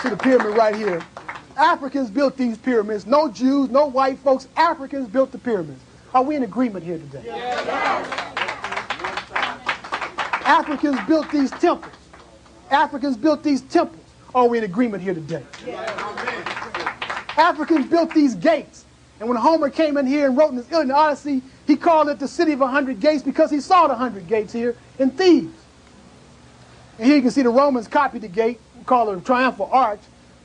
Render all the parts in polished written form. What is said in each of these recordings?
to the pyramid right here. Africans built these pyramids. No Jews, no white folks. Africans built the pyramids. Are we in agreement here today? Africans built these temples. Africans built these temples. Are we in agreement here today? Africans built these gates. And when Homer came in here and wrote in his Iliad and Odyssey, he called it the city of 100 gates because he saw the 100 gates here in Thebes. And here you can see the Romans copied the gate. We call it a triumphal arch.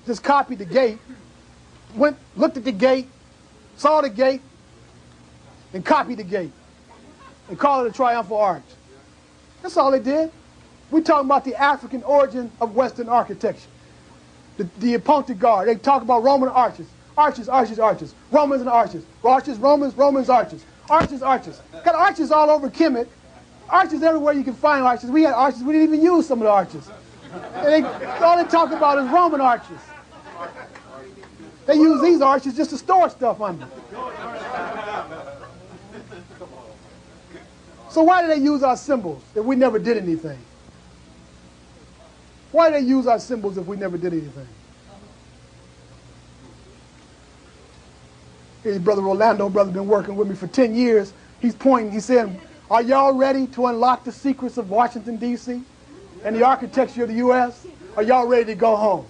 Just copied the gate, went, looked at the gate, saw the gate, and copied the gate, and called it a triumphal arch. That's all they did. We're talking about the African origin of Western architecture. The Imhotep guard, they talk about Roman arches. Arches, arches, arches. Romans and arches. Arches, Romans, Romans, arches. Arches, arches. Got arches all over Kemet. Arches everywhere you can find arches. We had arches. We didn't even use some of the arches. And all they talk about is Roman arches. They use these arches just to store stuff under. So why do they use our symbols if we never did anything? Why do they use our symbols if we never did anything? Here's Brother Rolando. Brother's been working with me for 10 years. He's pointing, he's saying, are y'all ready to unlock the secrets of Washington, D.C. and the architecture of the U.S.? Are y'all ready to go home?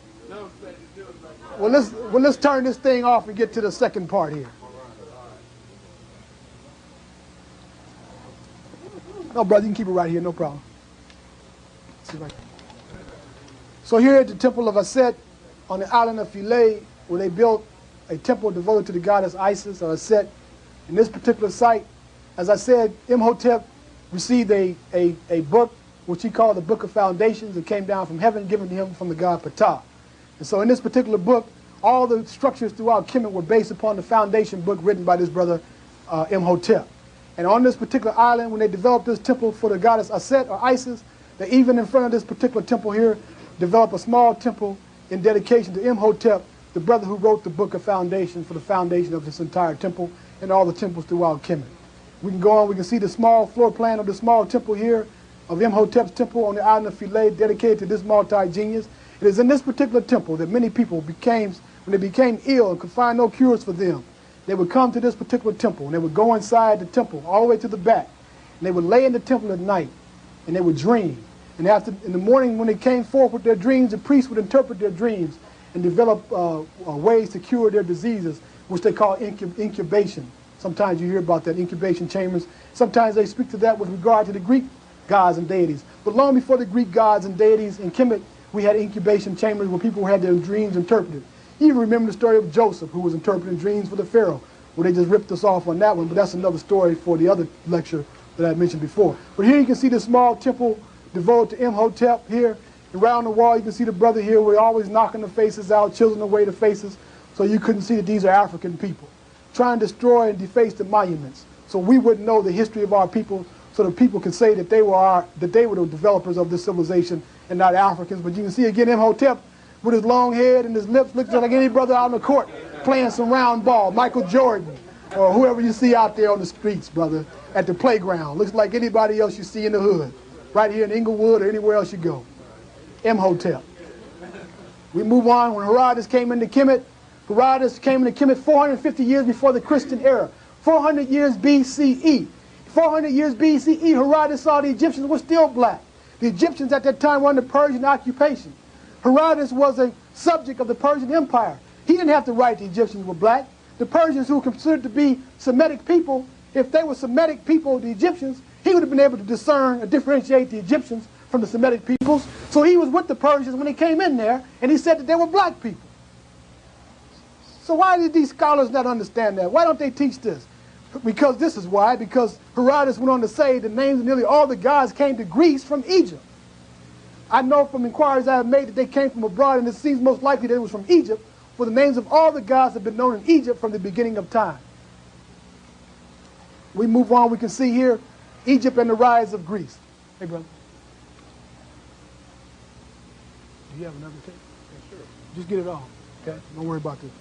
Well, let's turn this thing off and get to the second part here. No, brother, you can keep it right here, no problem. See right there. So here at the Temple of Aset on the island of Philae, where they built a temple devoted to the goddess Isis or Aset, in this particular site, as I said, Imhotep received a book which he called the Book of Foundations. It came down from heaven, given to him from the god Ptah. And so in this particular book, all the structures throughout Kemet were based upon the foundation book written by this brother Imhotep. And on this particular island, when they developed this temple for the goddess Aset or Isis, they even in front of this particular temple here, developed a small temple in dedication to Imhotep, the brother who wrote the Book of Foundations for the foundation of this entire temple and all the temples throughout Kemet. We can go on, we can see the small floor plan of the small temple here of Imhotep's temple on the island of Philae, dedicated to this multi-genius. It is in this particular temple that many people became, when they became ill and could find no cures for them, they would come to this particular temple and they would go inside the temple all the way to the back. And they would lay in the temple at night and they would dream. And after, in the morning when they came forth with their dreams, the priests would interpret their dreams and develop ways to cure their diseases, which they call incubation. Sometimes you hear about that, incubation chambers. Sometimes they speak to that with regard to the Greek gods and deities. But long before the Greek gods and deities in Kemet, we had incubation chambers where people had their dreams interpreted. You even remember the story of Joseph, who was interpreting dreams for the Pharaoh. Well, they just ripped us off on that one, but that's another story for the other lecture that I mentioned before. But here you can see the small temple devoted to Imhotep here. Around the wall, you can see the brother here. We're always knocking the faces out, chiseling away the faces, so you couldn't see that these are African people. Trying to destroy and deface the monuments, so we wouldn't know the history of our people, so that people can say that they were the developers of this civilization and not Africans. But you can see again Imhotep with his long head and his lips, looks like any brother out on the court playing some round ball, Michael Jordan, or whoever you see out there on the streets, brother, at the playground. Looks like anybody else you see in the hood, right here in Inglewood or anywhere else you go. Imhotep. We move on. When Herodotus came into Kemet, Herodotus came into Kemet 450 years before the Christian era, 400 years BCE. 400 years BCE, Herodotus saw the Egyptians were still black. The Egyptians at that time were under Persian occupation. Herodotus was a subject of the Persian Empire. He didn't have to write the Egyptians were black. The Persians, who were considered to be Semitic people, if they were Semitic people, the Egyptians, he would have been able to discern and differentiate the Egyptians from the Semitic peoples. So he was with the Persians when he came in there, and he said that they were black people. So why did these scholars not understand that? Why don't they teach this? Because this is why. Because Herodotus went on to say the names of nearly all the gods came to Greece from Egypt. I know from inquiries I have made that they came from abroad, and it seems most likely that it was from Egypt, for the names of all the gods have been known in Egypt from the beginning of time. We move on, we can see here Egypt and the rise of Greece. Hey, brother. Do you have another tape? Yeah, sure. Just get it on, okay? Don't worry about this.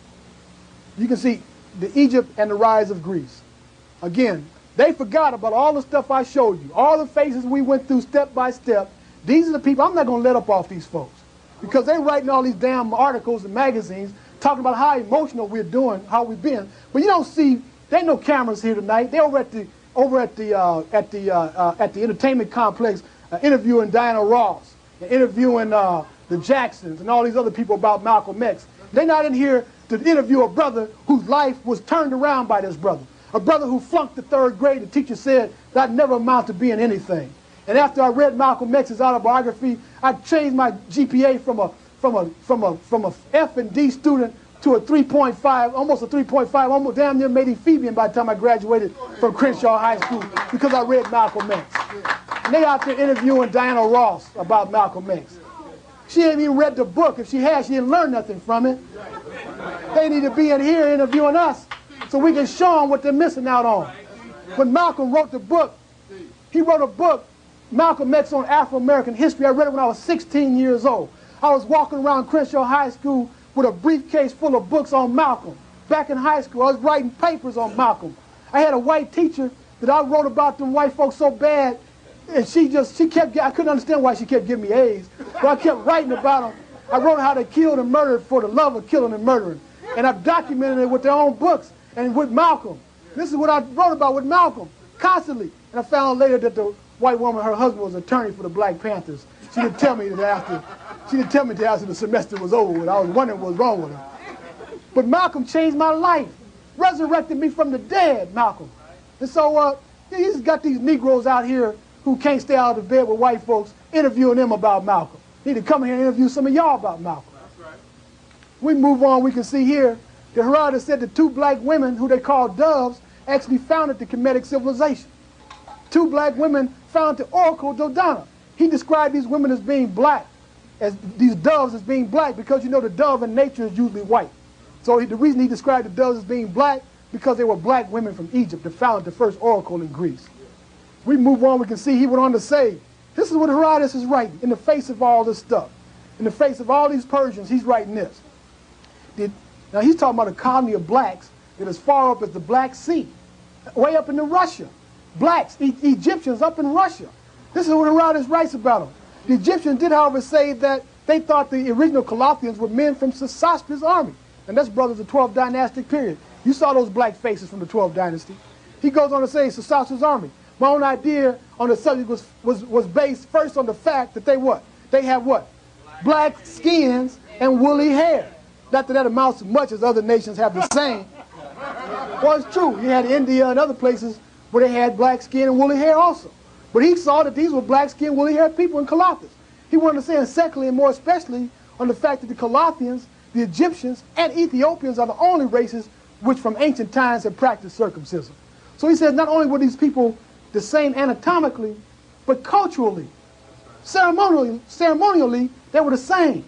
You can see the Egypt and the rise of Greece. Again, they forgot about all the stuff I showed you, all the phases we went through step by step. These are the people, I'm not going to let up off these folks. because they're writing all these damn articles and magazines talking about how emotional we're doing, how we've been. But you don't see, there ain't no cameras here tonight. They're over at the entertainment complex interviewing Diana Ross, and interviewing the Jacksons and all these other people about Malcolm X. They're not in here to interview a brother whose life was turned around by this brother. A brother who flunked the 3rd grade. The teacher said that I'd never amount to being anything. And after I read Malcolm X's autobiography, I changed my GPA from a F and D student to a 3.5, almost a 3.5, almost damn near made Ephebian by the time I graduated from Crenshaw High School, because I read Malcolm X. And they out there interviewing Diana Ross about Malcolm X. She ain't even read the book. If she had, she didn't learn nothing from it. They need to be in here interviewing us so we can show them what they're missing out on. When Malcolm wrote the book, he wrote a book, Malcolm X on Afro-American history. I read it when I was 16 years old. I was walking around Crenshaw High School with a briefcase full of books on Malcolm. Back in high school, I was writing papers on Malcolm. I had a white teacher that I wrote about them white folks so bad, and I couldn't understand why she kept giving me A's, but I kept writing about them. I wrote how they killed and murdered for the love of killing and murdering. And I've documented it with their own books and with Malcolm. This is what I wrote about with Malcolm, constantly. And I found later that the white woman, her husband, was an attorney for the Black Panthers. She didn't tell me that after the semester was over, and I was wondering what was wrong with her. But Malcolm changed my life, resurrected me from the dead, Malcolm. And so he's got these Negroes out here who can't stay out of bed with white folks, interviewing them about Malcolm. Need to come here and interview some of y'all about Malcolm. That's right. We move on, we can see here that Herodotus said that 2 black women, who they called doves, actually founded the Kemetic civilization. 2 black women founded the Oracle Dodona. He described these women as being black, as these doves as being black, because you know the dove in nature is usually white. So the reason he described the doves as being black, because they were black women from Egypt that founded the first oracle in Greece. We move on, we can see he went on to say, this is what Herodotus is writing in the face of all this stuff. In the face of all these Persians, he's writing this. Now he's talking about a colony of blacks that is far up as the Black Sea, way up into Russia. Blacks, Egyptians up in Russia. This is what Herodotus writes about them. The Egyptians did, however, say that they thought the original Colothians were men from Sesostris' army. And that's brothers of the 12th dynastic period. You saw those black faces from the 12th dynasty. He goes on to say Sesostris' army. My own idea on the subject was based first on the fact that they have what? Black skins and woolly hair. Not that that amounts to much, as other nations have the same. Well, it's true. You had India and other places where they had black skin and woolly hair also. But he saw that these were black skin, woolly haired people in Colossus. He wanted to say, and secondly, and more especially, on the fact that the Colothians, the Egyptians, and Ethiopians are the only races which from ancient times have practiced circumcision. So he says not only were these people the same anatomically, but culturally, ceremonially, they were the same.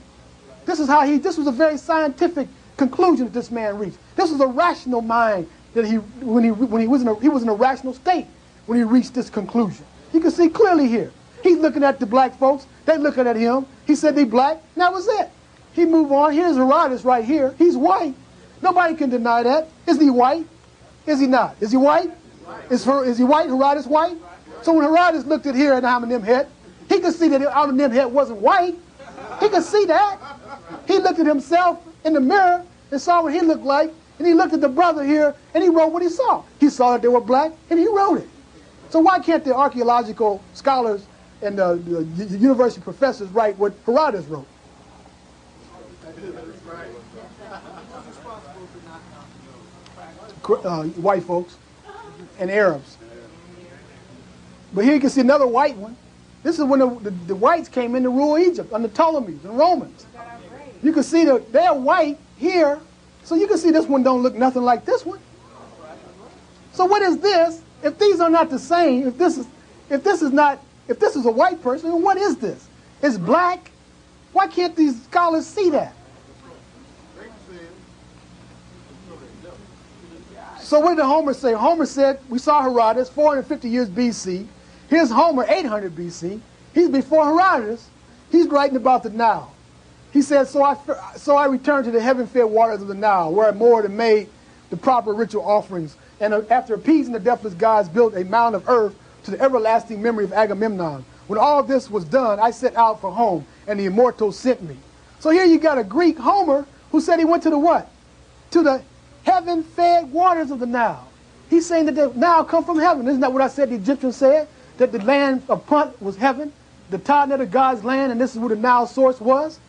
This was a very scientific conclusion that this man reached. This was a rational mind that he was in a rational state when he reached this conclusion. You can see clearly here. He's looking at the black folks, they looking at him. He said they black, and that was it. He moved on. Here's Herodotus right here. He's white. Nobody can deny that. Is he white? Is he not? Is he white? Is he white? Herodotus white? So when Herodotus looked at here at Amenemhet, he could see that Amenemhet wasn't white. He could see that. He looked at himself in the mirror and saw what he looked like, and he looked at the brother here, and he wrote what he saw. He saw that they were black, and he wrote it. So why can't the archaeological scholars and the university professors write what Herodotus wrote? White folks and Arabs. But here you can see another white one. This is when the whites came in to rule Egypt under Ptolemies and Romans. You can see that they're white here, so you can see this one don't look nothing like this one. So what is this? If these are not the same, if this is a white person, then what is this? It's black. Why can't these scholars see that? So what did Homer say? Homer said, we saw Herodotus 450 years BC. Here's Homer 800 BC. He's before Herodotus. He's writing about the Nile. He said, so I returned to the heaven-fed waters of the Nile, where I moored and made the proper ritual offerings. And after appeasing the deathless gods, built a mound of earth to the everlasting memory of Agamemnon. When all this was done, I set out for home, and the immortals sent me. So here you got a Greek, Homer, who said he went to the what? To the heaven-fed waters of the Nile. He's saying that the Nile come from heaven. Isn't that what I said the Egyptians said? That the land of Punt was heaven, the Tanet of God's land, and this is where the Nile source was?